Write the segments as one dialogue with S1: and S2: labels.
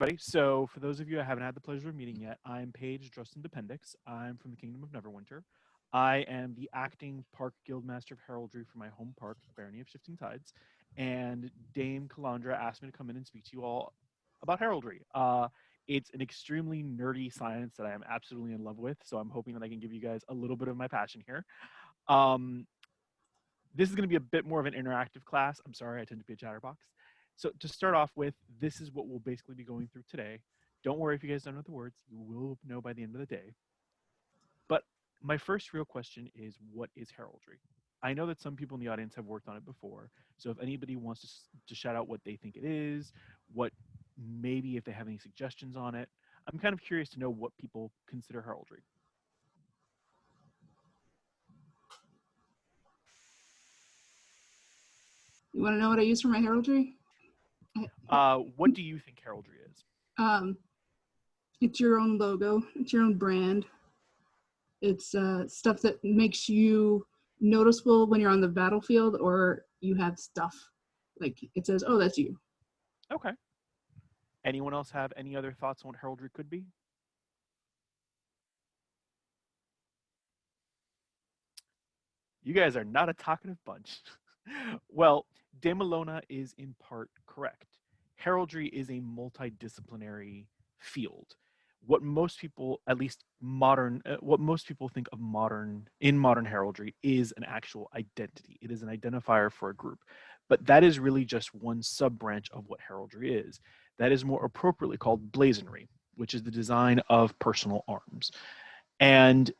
S1: Everybody. So, for those of you I haven't had the pleasure of meeting yet, I'm Paige Drustan Dependix. I'm from the Kingdom of Neverwinter. I am the acting Park Guildmaster of Heraldry for my home park, Barony of Shifting Tides. And Dame Calandra asked me to come in and speak to you all about heraldry. It's an extremely nerdy science that I am absolutely in love with, so I'm hoping that I can give you guys a little bit of my passion here. Um, this is going to be a bit more of an interactive class. I'm sorry, I tend to be a chatterbox. So to start off with, this is what we'll basically be going through today. Don't worry if you guys don't know the words. You will know by the end of the day. But my first real question is, what is heraldry? I know that some people in the audience have worked on it before. So if anybody wants to shout out what they think it is, what maybe if they have any suggestions on it, I'm kind of curious to know what people consider heraldry.
S2: You want to know what I use for my heraldry?
S1: What do you think heraldry is?
S2: Um, it's your own logo. It's your own brand. It's stuff that makes you noticeable when you're on the battlefield or you have stuff. Like it says, oh, that's you.
S1: Okay. Anyone else have any other thoughts on what heraldry could be? You guys are not a talkative bunch. Well, Damalona is in part correct. Heraldry is a multidisciplinary field. What most people, at least what most people think of modern heraldry is an actual identity. It is an identifier for a group. But that is really just one sub branch of what heraldry is. That is more appropriately called blazonry, which is the design of personal arms. And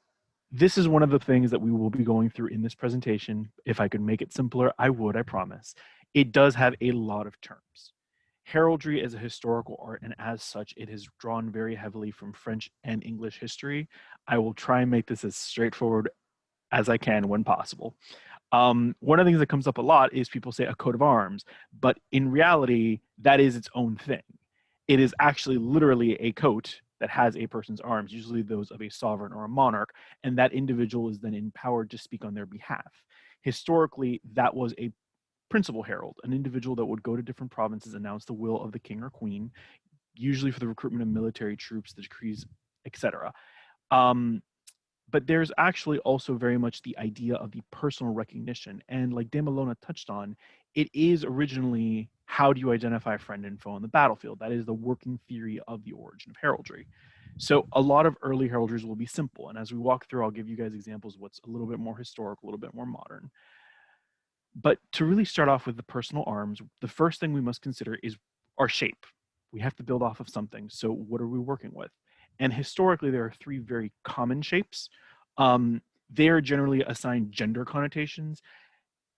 S1: this is one of the things that we will be going through in this presentation. If I could make it simpler, I would, I promise. It does have a lot of terms. Heraldry is a historical art, and as such, it is drawn very heavily from French and English history. I will try and make this as straightforward as I can when possible. One of the things that comes up a lot is people say a coat of arms, but in reality, that is its own thing. It is actually literally a coat that has a person's arms, usually those of a sovereign or a monarch, and that individual is then empowered to speak on their behalf. Historically, that was a principal herald, an individual that would go to different provinces, announce the will of the king or queen, usually for the recruitment of military troops, the decrees, etc. Um, but there's actually also very much the idea of the personal recognition. And like Damalona touched on, it is originally how do you identify friend and foe on the battlefield? That is the working theory of the origin of heraldry. So a lot of early heraldries will be simple. And as we walk through, I'll give you guys examples of what's a little bit more historic, a little bit more modern. But to really start off with the personal arms, the first thing we must consider is our shape. We have to build off of something. So what are we working with? And historically, there are three very common shapes. They are generally assigned gender connotations.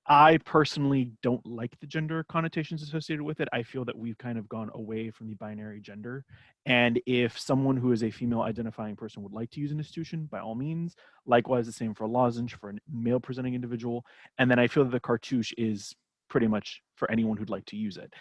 S1: I personally don't like the gender connotations associated with it. I feel that we've kind of gone away from the binary gender. And if someone who is a female identifying person would like to use an institution, by all means. Likewise, the same for a lozenge for a male presenting individual. And then I feel that the cartouche is pretty much for anyone who'd like to use it.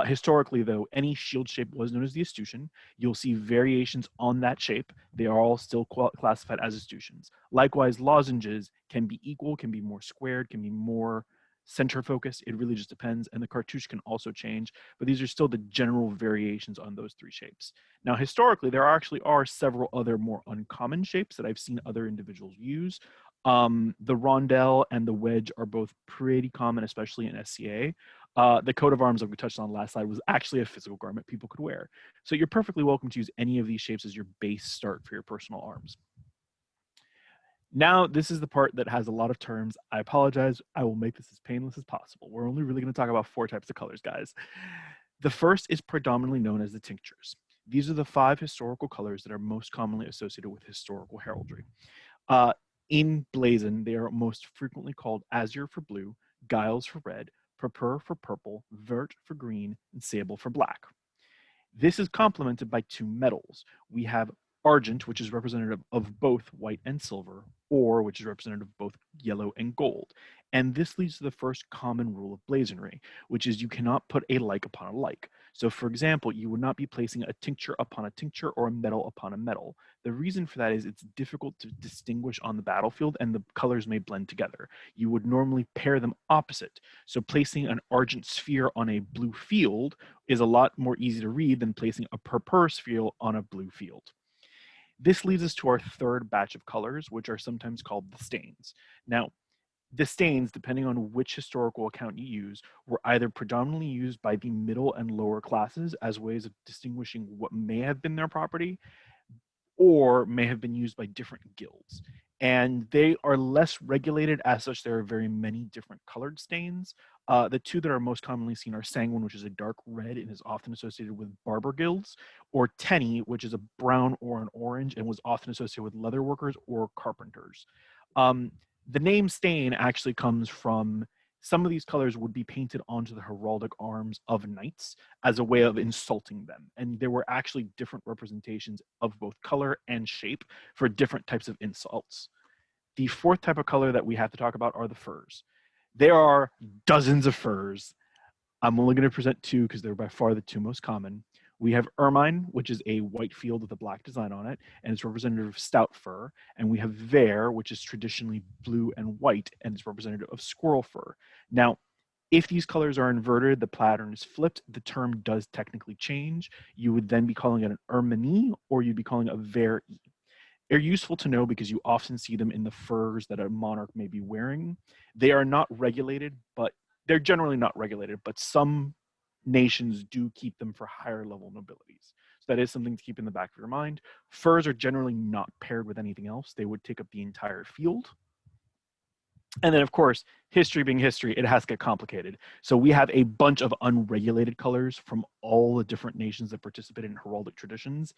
S1: Historically, though, any shield shape was known as the escutcheon. You'll see variations on that shape. They are all still classified as escutcheons. Likewise, lozenges can be equal, can be more squared, can be more center focus. It really just depends. And the cartouche can also change, but these are still the general variations on those three shapes. Now, historically, there actually are several other more uncommon shapes that I've seen other individuals use. The rondelle and the wedge are both pretty common, especially in SCA. The coat of arms that we touched on last slide was actually a physical garment people could wear. So you're perfectly welcome to use any of these shapes as your base start for your personal arms. Now, this is the part that has a lot of terms. I apologize. I will make this as painless as possible. We're only really going to talk about 4 types of colors, guys. The first is predominantly known as the tinctures. These are the 5 historical colors that are most commonly associated with historical heraldry. In blazon, they are most frequently called azure for blue, guiles for red, purpur for purple, vert for green, and sable for black. This is complemented by 2 metals. We have argent, which is representative of both white and silver, or which is representative of both yellow and gold. And this leads to the first common rule of blazonry, which is you cannot put a like upon a like. So, for example, you would not be placing a tincture upon a tincture or a metal upon a metal. The reason for that is it's difficult to distinguish on the battlefield and the colors may blend together. You would normally pair them opposite. So, placing an argent sphere on a blue field is a lot more easy to read than placing a purple sphere on a blue field. This leads us to our third batch of colors, which are sometimes called the stains. Now, the stains, depending on which historical account you use, were either predominantly used by the middle and lower classes as ways of distinguishing what may have been their property, or may have been used by different guilds. And they are less regulated. As such, there are very many different colored stains. The two that are most commonly seen are sanguine, which is a dark red and is often associated with barber guilds, or tenny, which is a brown or an orange and was often associated with leather workers or carpenters. Um, the name stain actually comes from some of these colors would be painted onto the heraldic arms of knights as a way of insulting them. And there were actually different representations of both color and shape for different types of insults. The fourth type of color that we have to talk about are the furs. There are dozens of furs. I'm only going to present two because they're by far the two most common. We have ermine, which is a white field with a black design on it, and it's representative of stout fur. And we have vair, which is traditionally blue and white, and it's representative of squirrel fur. Now, if these colors are inverted, the pattern is flipped, the term does technically change. You would then be calling it an ermine, or you'd be calling it a vair. They're useful to know because you often see them in the furs that a monarch may be wearing. They are not regulated, but they're generally not regulated, but some nations do keep them for higher level nobilities. So that is something to keep in the back of your mind. Furs are generally not paired with anything else. They would take up the entire field. And then, of course, history being history, it has to get complicated. So we have a bunch of unregulated colors from all the different nations that participate in heraldic traditions.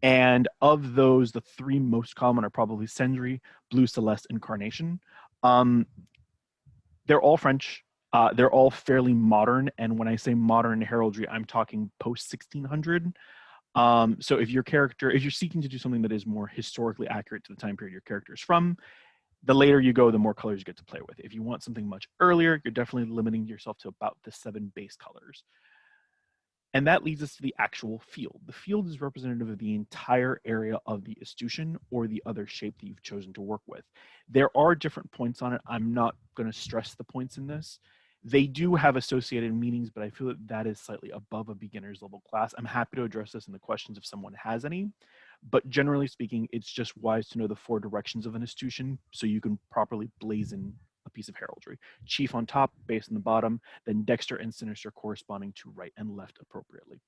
S1: And of those, the three most common are probably Cendrille, Blue Celeste, and Carnation. Um, they're all French. They're all fairly modern. And when I say modern heraldry, I'm talking post 1600. So if you're seeking to do something that is more historically accurate to the time period your character is from, the later you go, the more colors you get to play with. If you want something much earlier, you're definitely limiting yourself to about the 7 base colors. And that leads us to the actual field. The field is representative of the entire area of the escutcheon or the other shape that you've chosen to work with. There are different points on it. I'm not going to stress the points in this. They do have associated meanings, but I feel that that is slightly above a beginner's level class. I'm happy to address this in the questions if someone has any. But generally speaking, it's just wise to know the 4 directions of an escutcheon so you can properly blazon a piece of heraldry. Chief on top, base on the bottom, then dexter and sinister corresponding to right and left appropriately.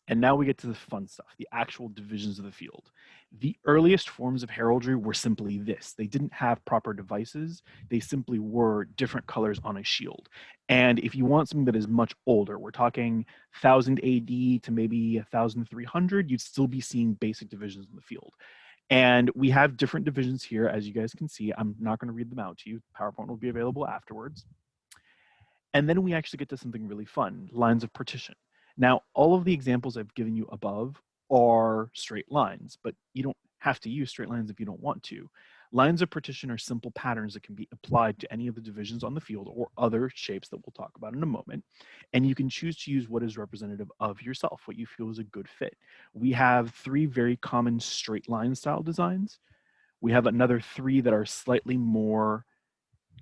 S1: And now we get to the fun stuff, the actual divisions of the field. The earliest forms of heraldry were simply this. They didn't have proper devices. They simply were different colors on a shield. And if you want something that is much older, we're talking 1000 AD to maybe 1300, you'd still be seeing basic divisions in the field. And we have different divisions here, as you guys can see. I'm not going to read them out to you. PowerPoint will be available afterwards. And then we actually get to something really fun, lines of partition. Now, all of the examples I've given you above are straight lines, but you don't have to use straight lines if you don't want to. Lines of partition are simple patterns that can be applied to any of the divisions on the field or other shapes that we'll talk about in a moment. And you can choose to use what is representative of yourself, what you feel is a good fit. We have 3 very common straight line style designs. We have another 3 that are slightly more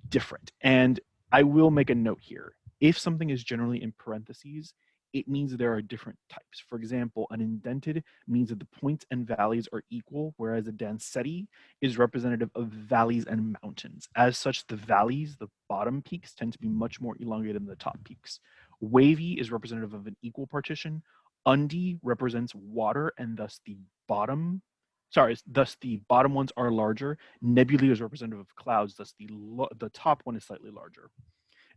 S1: different. And I will make a note here. If something is generally in parentheses, it means that there are different types. For example, an indented means that the points and valleys are equal, whereas a dancetti is representative of valleys and mountains. As such, the valleys, the bottom peaks, tend to be much more elongated than the top peaks. Wavy is representative of an equal partition. Undi represents water, and thus the bottom ones are larger. Nebulae is representative of clouds, thus the top one is slightly larger.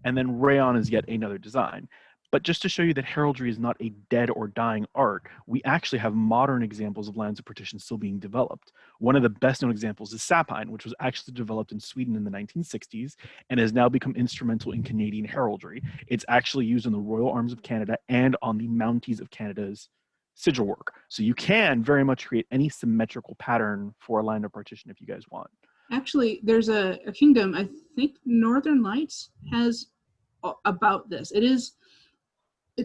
S1: And then rayon is yet another design. But just to show you that heraldry is not a dead or dying art, we actually have modern examples of lines of partition still being developed. One of the best known examples is sapine, which was actually developed in Sweden in the 1960s and has now become instrumental in Canadian heraldry. It's actually used on the Royal Arms of Canada and on the Mounties of Canada's sigil work. So you can very much create any symmetrical pattern for a line of partition if you guys want.
S2: Actually, there's a kingdom. I think Northern Lights has about this. It's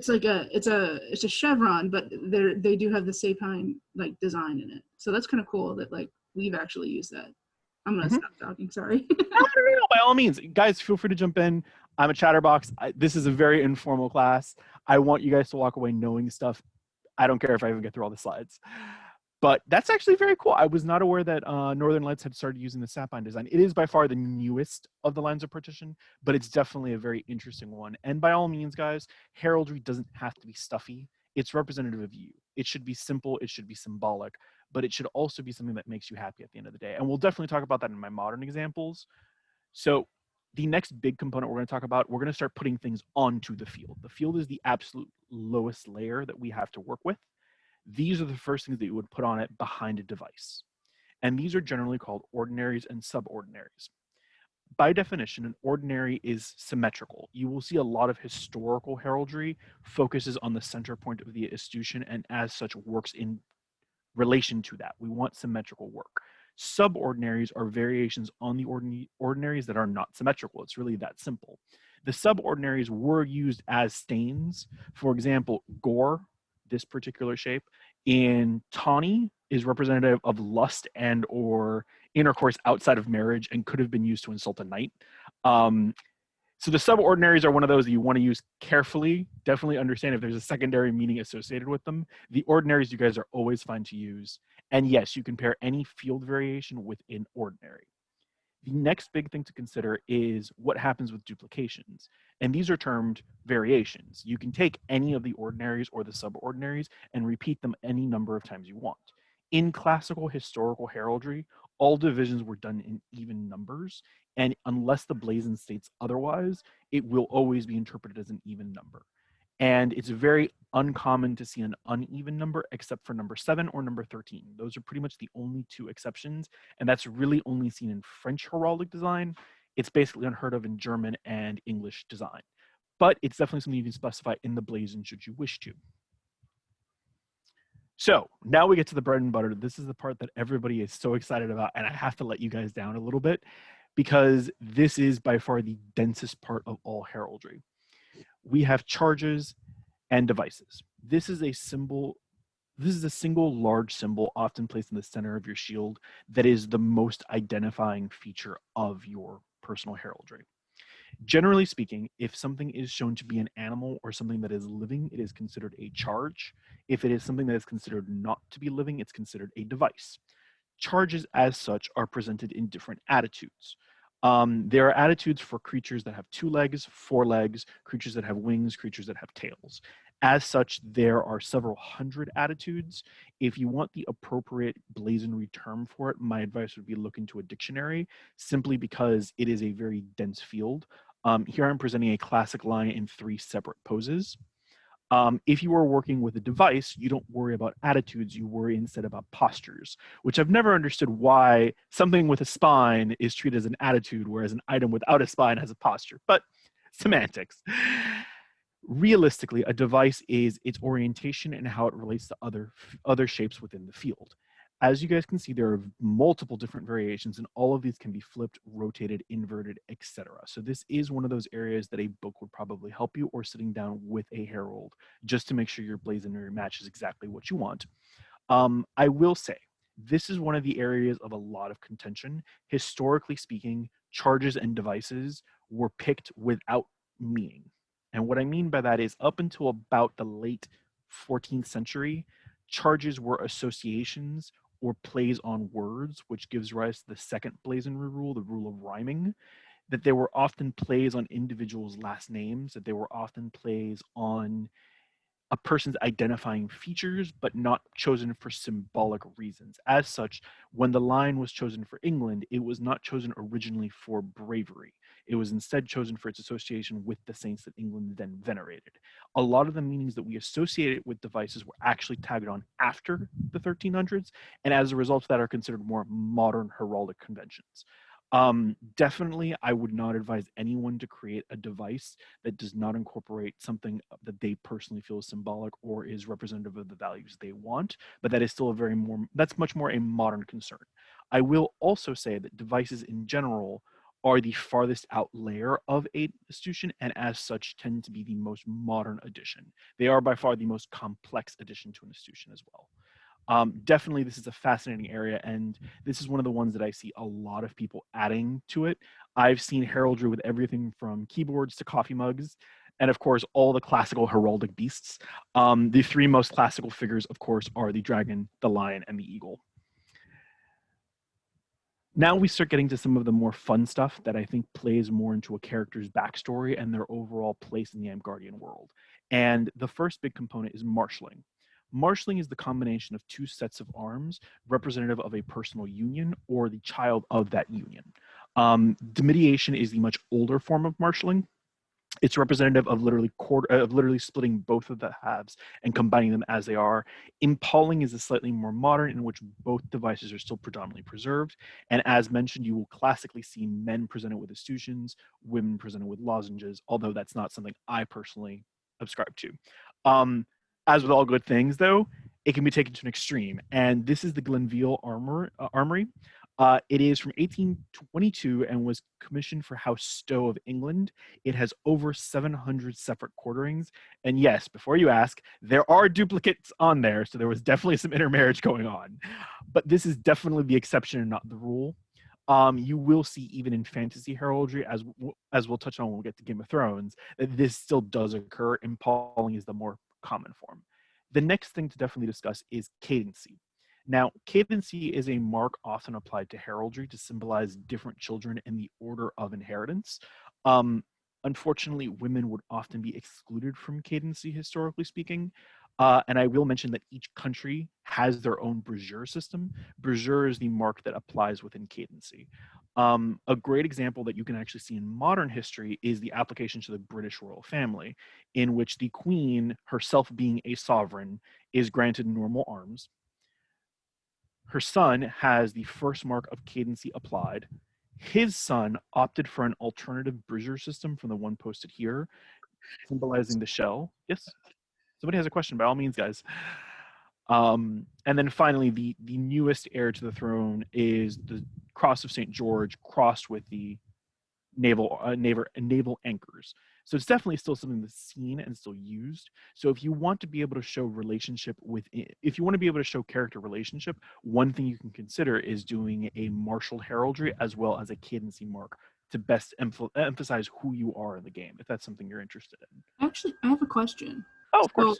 S2: like it's a chevron, but they do have the Sapine like design in it. So that's kind of cool that like we've actually used that. I'm gonna
S1: Mm-hmm.
S2: stop talking. Sorry.
S1: No, by all means, guys, feel free to jump in. I'm a chatterbox. This is a very informal class. I want you guys to walk away knowing stuff. I don't care if I even get through all the slides. But that's actually very cool. I was not aware that Northern Lights had started using the Sapine design. It is by far the newest of the lines of partition, but it's definitely a very interesting one. And by all means, guys, heraldry doesn't have to be stuffy. It's representative of you. It should be simple. It should be symbolic, but it should also be something that makes you happy at the end of the day. And we'll definitely talk about that in my modern examples. So the next big component we're going to talk about, we're going to start putting things onto the field. The field is the absolute lowest layer that we have to work with. These are the first things that you would put on it behind a device. And these are generally called ordinaries and subordinaries. By definition, an ordinary is symmetrical. You will see a lot of historical heraldry focuses on the center point of the escutcheon and as such works in relation to that. We want symmetrical work. Subordinaries are variations on the ordinaries that are not symmetrical. It's really that simple. The subordinaries were used as stains. For example, gore, this particular shape, in tawny is representative of lust and or intercourse outside of marriage and could have been used to insult a knight. Um, so the subordinaries are one of those that you want to use carefully. Definitely understand if there's a secondary meaning associated with them. The ordinaries you guys are always fine to use. And yes, you can pair any field variation with an ordinary. The next big thing to consider is what happens with duplications. And these are termed variations. You can take any of the ordinaries or the subordinaries and repeat them any number of times you want. In classical historical heraldry, all divisions were done in even numbers, and unless the blazon states otherwise, it will always be interpreted as an even number. And it's very uncommon to see an uneven number except for number 7 or number 13. Those are pretty much the only two exceptions, and that's really only seen in French heraldic design. It's basically unheard of in German and English design. But it's definitely something you can specify in the blazon should you wish to. So now we get to the bread and butter. This is the part that everybody is so excited about, and I have to let you guys down a little bit because this is by far the densest part of all heraldry. We have charges and devices. This is a symbol. This is a single large symbol often placed in the center of your shield that is the most identifying feature of your personal heraldry. Generally speaking, if something is shown to be an animal or something that is living, it is considered a charge. If it is something that is considered not to be living, it's considered a device. Charges, as such, are presented in different attitudes. There are attitudes for creatures that have 2 legs, 4 legs, creatures that have wings, creatures that have tails. As such, there are several hundred attitudes. If you want the appropriate blazonry term for it, my advice would be look into a dictionary, simply because it is a very dense field. Here I'm presenting a classic line in 3 separate poses. If you are working with a device, you don't worry about attitudes, you worry instead about postures, which I've never understood why something with a spine is treated as an attitude, whereas an item without a spine has a posture, but semantics. Realistically, a device is its orientation and how it relates to other shapes within the field. As you guys can see, there are multiple different variations, and all of these can be flipped, rotated, inverted, etc. So this is one of those areas that a book would probably help you, or sitting down with a herald, just to make sure your blazonry matches exactly what you want. I will say, this is one of the areas of a lot of contention. Historically speaking, charges and devices were picked without meaning. And what I mean by that is up until about the late 14th century, charges were associations or plays on words, which gives rise to the second blazonry rule, the rule of rhyming, that there were often plays on individuals' last names, that there were often plays on a person's identifying features, but not chosen for symbolic reasons. As such, when the line was chosen for England, it was not chosen originally for bravery. It was instead chosen for its association with the saints that England then venerated. A lot of the meanings that we associated with devices were actually tagged on after the 1300s, and as a result of that are considered more modern heraldic conventions. Definitely, I would not advise anyone to create a device that does not incorporate something that they personally feel is symbolic or is representative of the values they want, but that is still a very more, that's much more a modern concern. I will also say that devices in general are the farthest out layer of a institution and as such tend to be the most modern addition. They are by far the most complex addition to an institution as well. Definitely, this is a fascinating area, and this is one of the ones that I see a lot of people adding to it. I've seen heraldry with everything from keyboards to coffee mugs, and of course, all the classical heraldic beasts. The three most classical figures, of course, are the dragon, the lion, and the eagle. Now we start getting to some of the more fun stuff that I think plays more into a character's backstory and their overall place in the Amgardian world. And the first big component is marshalling. Marshalling is the combination of two sets of arms representative of a personal union or the child of that union. Domitiation is the much older form of marshalling. It's representative of literally splitting both of the halves and combining them as they are. Impaling is a slightly more modern, in which both devices are still predominantly preserved. And as mentioned, you will classically see men presented with escutcheons, women presented with lozenges, although that's not something I personally subscribe to. Um, as with all good things, though, it can be taken to an extreme. And this is the Armory. It is from 1822 and was commissioned for House Stowe of England. It has over 700 separate quarterings. And yes, before you ask, there are duplicates on there. So there was definitely some intermarriage going on. But this is definitely the exception and not the rule. You will see even in fantasy heraldry, as we'll touch on when we get to Game of Thrones, that this still does occur. Impaling is the more common form. The next thing to definitely discuss is cadency. Now, cadency is a mark often applied to heraldry to symbolize different children in the order of inheritance. Um, Unfortunately, women would often be excluded from cadency, historically speaking. And I will mention that each country has their own brazier system. Brazier is the mark that applies within cadency. A great example that you can actually see in modern history is the application to the British royal family, in which the queen, herself being a sovereign, is granted normal arms. Her son has the first mark of cadency applied. His son opted for an alternative brazier system from the one posted here, symbolizing the shell. Yes? Somebody has a question, by all means, guys. And then finally, the newest heir to the throne is the Cross of St. George crossed with the naval anchors. So it's definitely still something that's seen and still used. So if you want to be able to show relationship with, if you want to be able to show character relationship, one thing you can consider is doing a martial heraldry as well as a cadency mark to best emphasize who you are in the game, if that's something you're interested in.
S2: Actually, I have a question.
S1: Oh, of
S2: So,
S1: course.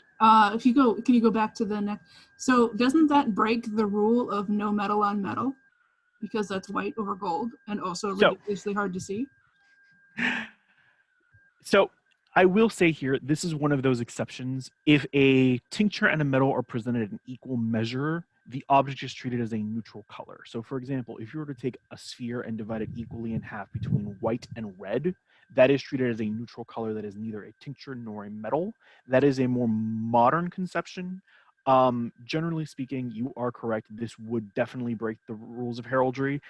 S2: if you go, can you go back to the next? So, doesn't that break the rule of no metal on metal because that's white over gold and also
S1: So
S2: ridiculously hard to see?
S1: So I will say here, this is one of those exceptions. If a tincture and a metal are presented in equal measure, the object is treated as a neutral color. So for example, if you were to take a sphere and divide it equally in half between white and red, that is treated as a neutral color that is neither a tincture nor a metal. That is a more modern conception. Generally speaking, you are correct. This would definitely break the rules of heraldry,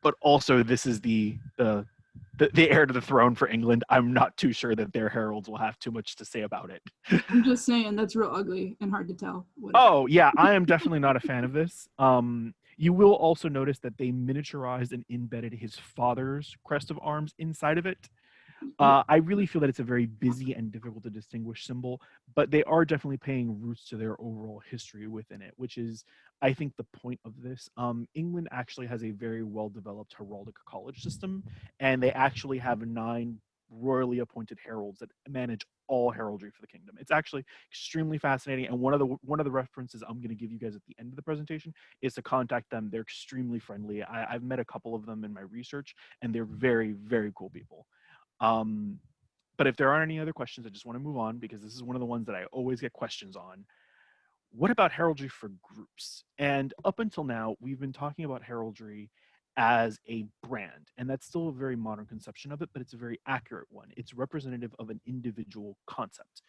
S1: but also this is the heir to the throne for England. I'm not too sure that their heralds will have too much to say about it.
S2: I'm just saying that's real ugly and hard to tell what it is.
S1: Oh yeah, I am definitely not a fan of this. You will also notice that they miniaturized and embedded his father's crest of arms inside of it.
S2: Yep.
S1: I really feel that it's a very busy and difficult to distinguish symbol, but they are definitely paying roots to their overall history within it, which is, I think, the point of this. England actually has a very well developed heraldic college system, and they actually have 9 royally appointed heralds that manage all heraldry for the kingdom. It's actually extremely fascinating, and one of the references I'm going to give you guys at the end of the presentation is to contact them. They're extremely friendly. I've met a couple of them in my research, and they're very, very cool people. Um, but if there aren't any other questions, I just want to move on because this is one of the ones that I always get questions on. What about heraldry for groups? And up until now, we've been talking about heraldry as a brand, and that's still a very modern conception of it, but it's a very accurate one. It's representative of an individual concept.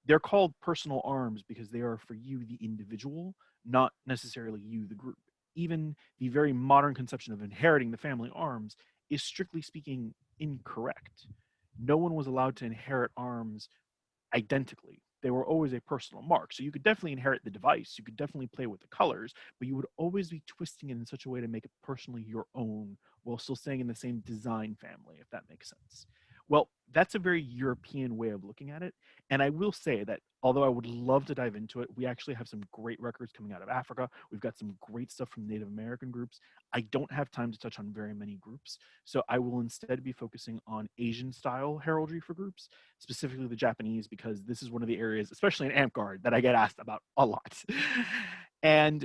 S1: They're called personal arms because they are for you, the individual, not necessarily you, the group. even the very modern conception of inheriting the family arms is strictly speaking incorrect. No one was allowed to inherit arms identically. They were always a personal mark. So you could definitely inherit the device. You could definitely play with the colors, but you would always be twisting it in such a way to make it personally your own while still staying in the same design family, if that makes sense. Well, that's a very European way of looking at it. And I will say that although I would love to dive into it, we actually have some great records coming out of Africa. We've got some great stuff from Native American groups. I don't have time to touch on very many groups. So I will instead be focusing on Asian style heraldry for groups, specifically the Japanese, because this is one of the areas, especially in Amp that I get asked about a lot. And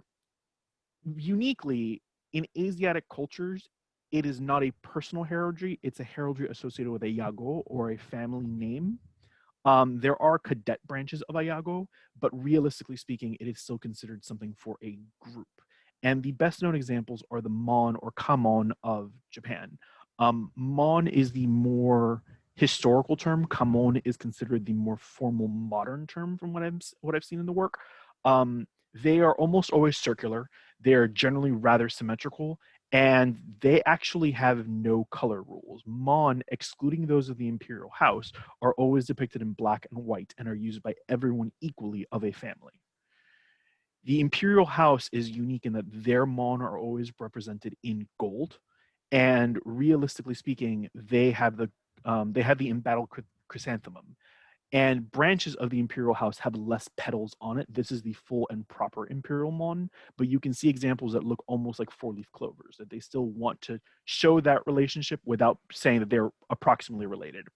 S1: uniquely, in Asiatic cultures, it is not a personal heraldry, it's a heraldry associated with a yago or a family name. There are cadet branches of Ayago, but realistically speaking, it is still considered something for a group. And the best known examples are the Mon or Kamon of Japan. Mon is the more historical term. Kamon is considered the more formal modern term from what I've seen in the work. They are almost always circular. They are generally rather symmetrical, and they actually have no color rules. Mon, excluding those of the imperial house, are always depicted in black and white and are used by everyone equally of a family. The imperial house is unique in that their mon are always represented in gold, and realistically speaking, they have the embattled chrysanthemum. And branches of the imperial house have less petals on it. This is the full and proper imperial mon, but you can see examples that look almost like four-leaf clovers, that they still want to show that relationship without saying that they're approximately related.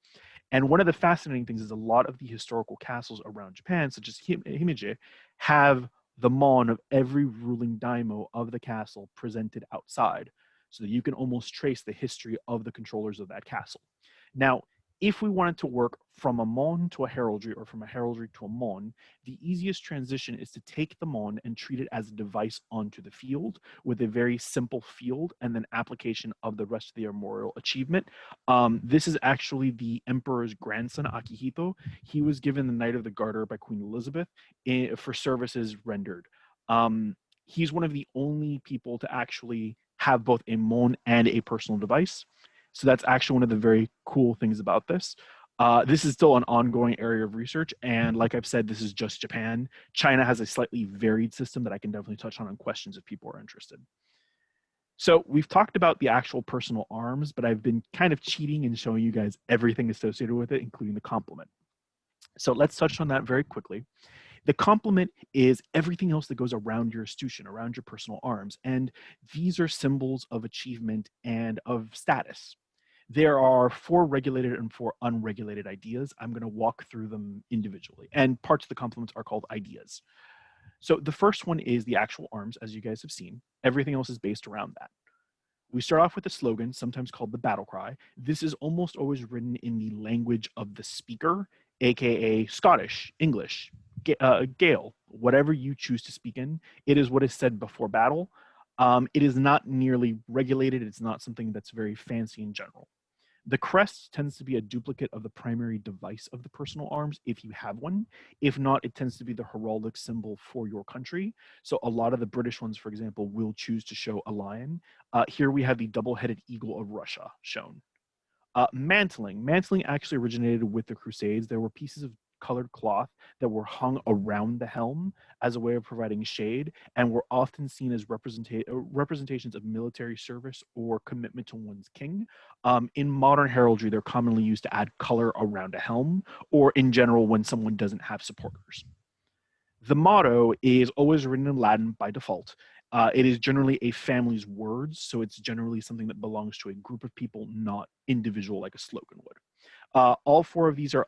S1: And one of the fascinating things is a lot of the historical castles around Japan, such as Himeji, have the mon of every ruling daimyo of the castle presented outside, so that you can almost trace the history of the controllers of that castle. Now, if we wanted to work from a mon to a heraldry or from a heraldry to a mon, the easiest transition is to take the mon and treat it as a device onto the field with a very simple field and then application of the rest of the armorial achievement. This is actually the emperor's grandson, Akihito. He was given the Knight of the Garter by Queen Elizabeth for services rendered. He's one of the only people to actually have both a mon and a personal device. So that's actually one of the very cool things about this. This is still an ongoing area of research, and like I've said, this is just Japan. China has a slightly varied system that I can definitely touch on questions if people are interested. So we've talked about the actual personal arms, but I've been kind of cheating and showing you guys everything associated with it, including the complement. So let's touch on that very quickly. The complement is everything else that goes around your escutcheon, around your personal arms, and these are symbols of achievement and of status. There are 4 regulated and 4 unregulated ideas. I'm going to walk through them individually, and parts of the complements are called ideas. So the first one is the actual arms, as you guys have seen. Everything else is based around that. We start off with a slogan, sometimes called the battle cry. This is almost always written in the language of the speaker, aka Scottish, English, Gael, whatever you choose to speak in. It is what is said before battle. It is not nearly regulated. It's not something that's very fancy in general. The crest tends to be a duplicate of the primary device of the personal arms if you have one. If not, it tends to be the heraldic symbol for your country. So a lot of the British ones, for example, will choose to show a lion. Here we have the double-headed eagle of Russia shown. Mantling. Mantling actually originated with the Crusades. There were pieces of colored cloth that were hung around the helm as a way of providing shade and were often seen as representations of military service or commitment to one's king. In modern heraldry, they're commonly used to add color around a helm or in general when someone doesn't have supporters. The motto is always written in Latin by default. It is generally a family's words, so it's generally something that belongs to a group of people, not individual like a slogan would. All 4 of these are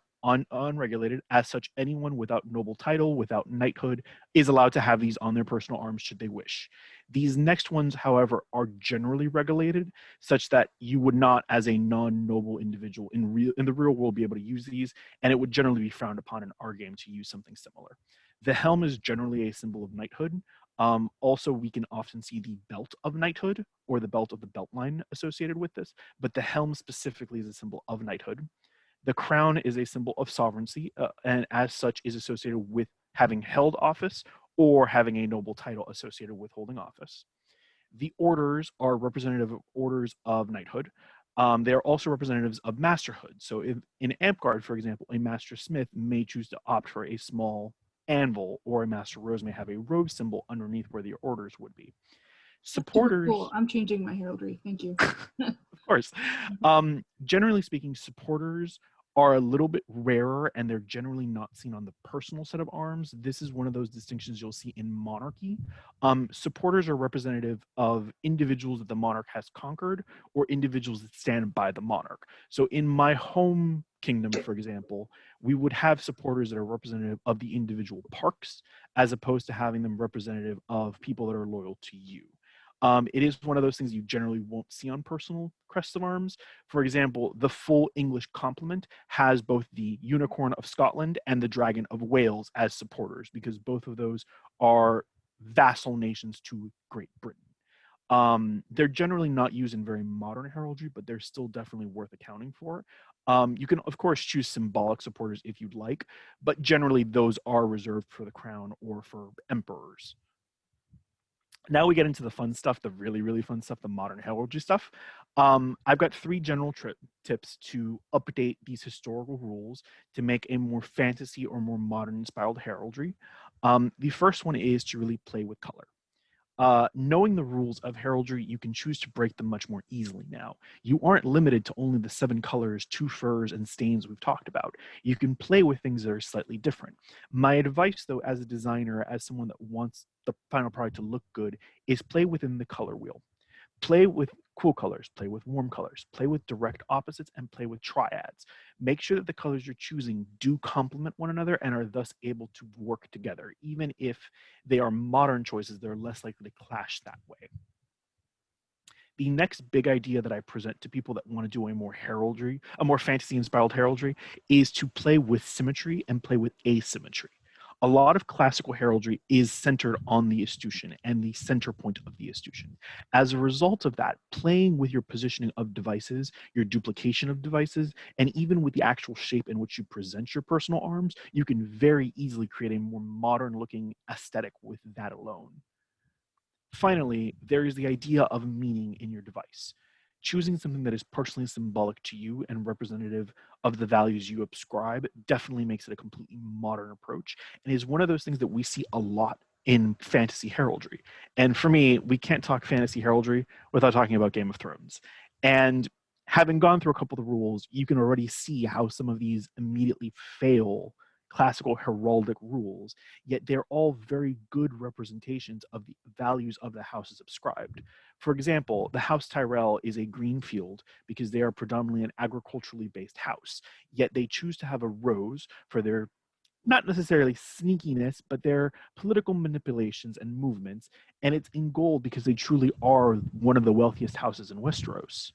S1: unregulated. As such, anyone without noble title, without knighthood, is allowed to have these on their personal arms should they wish. These next ones, however, are generally regulated, such that you would not, as a non-noble individual in the real world, be able to use these, and it would generally be frowned upon in our game to use something similar. The helm is generally a symbol of knighthood. Also, we can often see the belt of knighthood or the belt of the belt line associated with this, but the helm specifically is a symbol of knighthood. The crown is a symbol of sovereignty, and as such is associated with having held office or having a noble title associated with holding office. The orders are representative of orders of knighthood. They are also representatives of masterhood. So in Amtgard, for example, a master smith may choose to opt for a small anvil, or a master rose may have a rose symbol underneath where the orders would be.
S2: That's super cool.
S1: Supporters,
S2: I'm changing my heraldry. Thank you.
S1: of course, generally speaking, supporters are a little bit rarer, and they're generally not seen on the personal set of arms. This is one of those distinctions you'll see in monarchy. Supporters are representative of individuals that the monarch has conquered, or individuals that stand by the monarch. So in my home kingdom, for example, we would have supporters that are representative of the individual parks, as opposed to having them representative of people that are loyal to you. It is one of those things you generally won't see on personal crests of arms. For example, the full English complement has both the unicorn of Scotland and the dragon of Wales as supporters, because both of those are vassal nations to Great Britain. They're generally not used in very modern heraldry, but they're still definitely worth accounting for. You can, of course, choose symbolic supporters if you'd like, but generally those are reserved for the crown or for emperors. Now we get into the fun stuff, the really, really fun stuff, the modern heraldry stuff. I've got three general tips to update these historical rules to make a more fantasy or more modern inspired heraldry. The first one is to really play with color. Knowing the rules of heraldry, you can choose to break them much more easily now. You aren't limited to only the 7 colors, 2 furs, and stains we've talked about. You can play with things that are slightly different. My advice, though, as a designer, as someone that wants the final product to look good, is play within the color wheel. Play with cool colors, play with warm colors, play with direct opposites, and play with triads. Make sure that the colors you're choosing do complement one another and are thus able to work together. Even if they are modern choices, they're less likely to clash that way. The next big idea that I present to people that want to do a more heraldry, a more fantasy inspired heraldry, is to play with symmetry and play with asymmetry. A lot of classical heraldry is centered on the escutcheon and the center point of the escutcheon. As a result of that, playing with your positioning of devices, your duplication of devices, and even with the actual shape in which you present your personal arms, you can very easily create a more modern looking aesthetic with that alone. Finally, there is the idea of meaning in your device. Choosing something that is personally symbolic to you and representative of the values you ascribe definitely makes it a completely modern approach, and is one of those things that we see a lot in fantasy heraldry. And for me, we can't talk fantasy heraldry without talking about Game of Thrones. And having gone through a couple of the rules, you can already see how some of these immediately fail classical heraldic rules, yet they're all very good representations of the values of the houses ascribed. For example, the House Tyrell is a green field because they are predominantly an agriculturally based house, yet they choose to have a rose for their not necessarily sneakiness, but their political manipulations and movements, and it's in gold because they truly are one of the wealthiest houses in Westeros.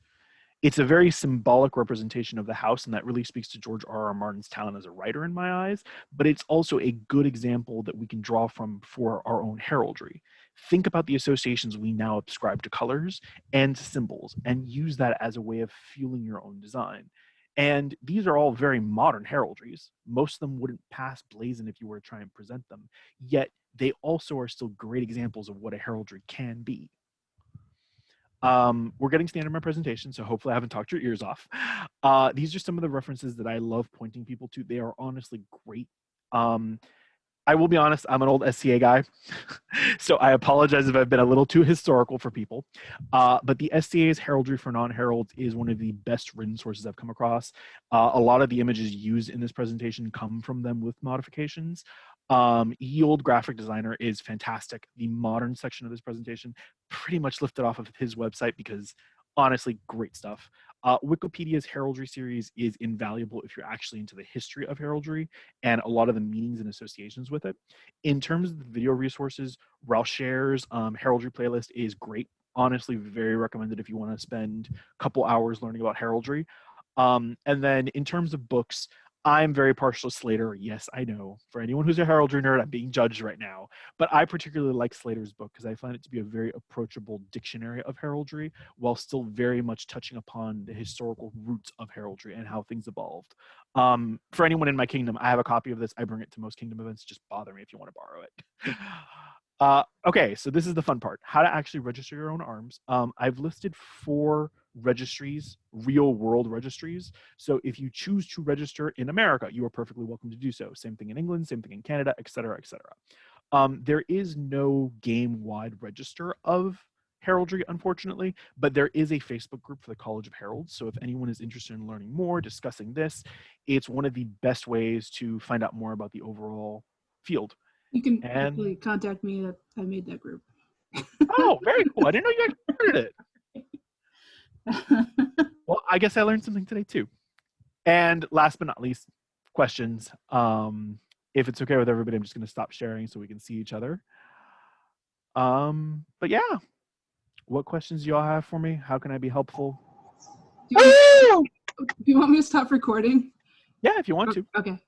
S1: It's a very symbolic representation of the house, and that really speaks to George R. R. Martin's talent as a writer in my eyes, but it's also a good example that we can draw from for our own heraldry. Think about the associations we now ascribe to colors and symbols, and use that as a way of fueling your own design. And these are all very modern heraldries. Most of them wouldn't pass blazon if you were to try and present them, yet they also are still great examples of what a heraldry can be. We're getting to the end of my presentation, so hopefully I haven't talked your ears off. These are some of the references that I love pointing people to. They are honestly great. Um, I will be honest, I'm an old SCA guy, so I apologize if I've been a little too historical for people. But the SCA's Heraldry for Non-Heralds is one of the best written sources I've come across. A lot of the images used in this presentation come from them with modifications. Yield Graphic Designer is fantastic. The modern section of this presentation pretty much lifted off of his website because honestly, great stuff. Wikipedia's heraldry series is invaluable if you're actually into the history of heraldry and a lot of the meanings and associations with it. In terms of the video resources, Ralshare's heraldry playlist is great. Honestly, very recommended if you want to spend a couple hours learning about heraldry. And then in terms of books, I'm very partial to Slater. Yes, I know. For anyone who's a heraldry nerd, I'm being judged right now. But I particularly like Slater's book because I find it to be a very approachable dictionary of heraldry while still very much touching upon the historical roots of heraldry and how things evolved. For anyone in my kingdom, I have a copy of this. I bring it to most kingdom events. Just bother me if you want to borrow it. Okay, so this is the fun part: how to actually register your own arms. I've listed 4 registries, real-world registries. So if you choose to register in America, you are perfectly welcome to do so. Same thing in England, same thing in Canada, et cetera, et cetera. There is no game-wide register of heraldry, unfortunately, but there is a Facebook group for the College of Heralds. So if anyone is interested in learning more, discussing this, it's one of the best ways to find out more about the overall field.
S2: You can
S1: And
S2: actually contact me. I made that group.
S1: oh, very cool. I didn't know you guys started it. Well, I guess I learned something today too. And last but not least, questions. If it's okay with everybody, I'm just going to stop sharing so we can see each other. But yeah, what questions do y'all have for me? How can I be helpful?
S2: Do you want me to stop recording?
S1: Yeah, if you want to.
S2: Okay.